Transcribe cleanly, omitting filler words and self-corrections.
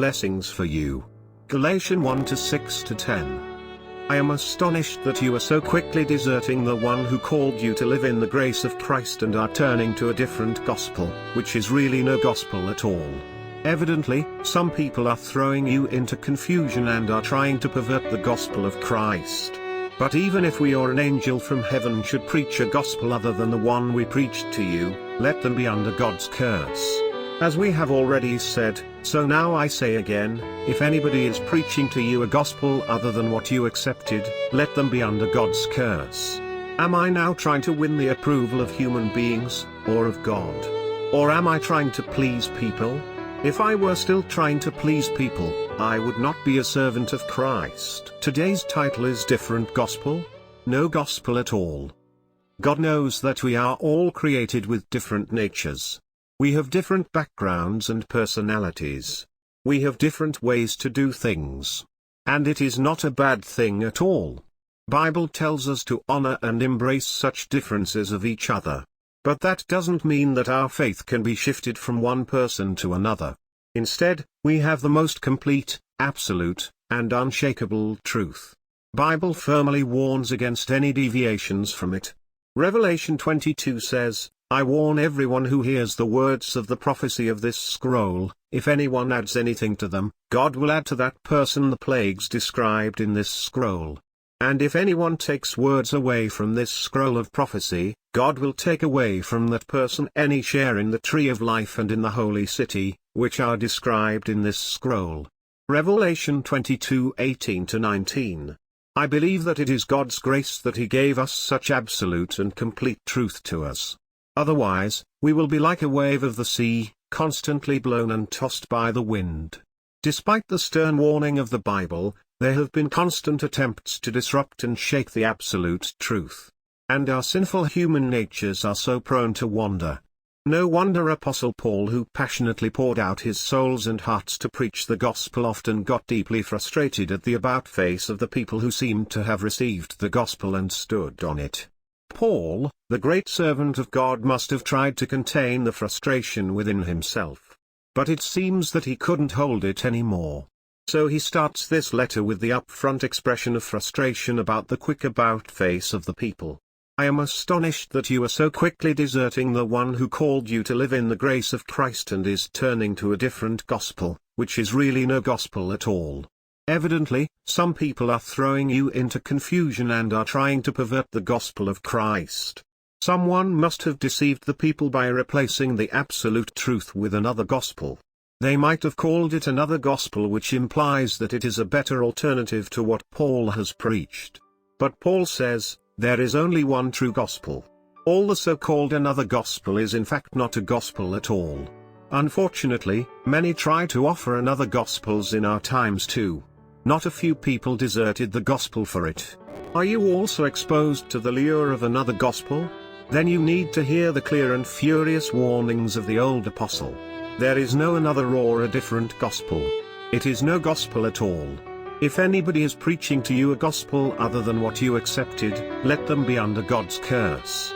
blessings for you. Galatian 1:6-10. I am astonished that you are so quickly deserting the one who called you to live in the grace of Christ and are turning to a different gospel, which is really no gospel at all. Evidently, some people are throwing you into confusion and are trying to pervert the gospel of Christ. But even if we or an angel from heaven should preach a gospel other than the one we preached to you, let them be under God's curse. As we have already said, so now I say again, if anybody is preaching to you a gospel other than what you accepted, let them be under God's curse. Am I now trying to win the approval of human beings, or of God? Or am I trying to please people? If I were still trying to please people, I would not be a servant of Christ. Today's title is Different Gospel? No gospel at all. God knows that we are all created with different natures. We have different backgrounds and personalities. We have different ways to do things. And it is not a bad thing at all. Bible tells us to honor and embrace such differences of each other. But that doesn't mean that our faith can be shifted from one person to another. Instead, we have the most complete, absolute, and unshakable truth. Bible firmly warns against any deviations from it. Revelation 22 says, I warn everyone who hears the words of the prophecy of this scroll, if anyone adds anything to them, God will add to that person the plagues described in this scroll. And if anyone takes words away from this scroll of prophecy, God will take away from that person any share in the tree of life and in the holy city, which are described in this scroll. Revelation 22:18-19. I believe that it is God's grace that He gave us such absolute and complete truth to us. Otherwise, we will be like a wave of the sea, constantly blown and tossed by the wind. Despite the stern warning of the Bible, there have been constant attempts to disrupt and shake the absolute truth. And our sinful human natures are so prone to wander. No wonder Apostle Paul, who passionately poured out his souls and hearts to preach the gospel, often got deeply frustrated at the about-face of the people who seemed to have received the gospel and stood on it. Paul, the great servant of God, must have tried to contain the frustration within himself. But it seems that he couldn't hold it anymore. So he starts this letter with the upfront expression of frustration about the quick about-face of the people. I am astonished that you are so quickly deserting the one who called you to live in the grace of Christ and is turning to a different gospel, which is really no gospel at all. Evidently, some people are throwing you into confusion and are trying to pervert the gospel of Christ. Someone must have deceived the people by replacing the absolute truth with another gospel. They might have called it another gospel, which implies that it is a better alternative to what Paul has preached. But Paul says, there is only one true gospel. All the so-called another gospel is in fact not a gospel at all. Unfortunately, many try to offer another gospels in our times too. Not a few people deserted the gospel for it. Are you also exposed to the lure of another gospel? Then you need to hear the clear and furious warnings of the old apostle. There is no another or a different gospel. It is no gospel at all. If anybody is preaching to you a gospel other than what you accepted, let them be under God's curse.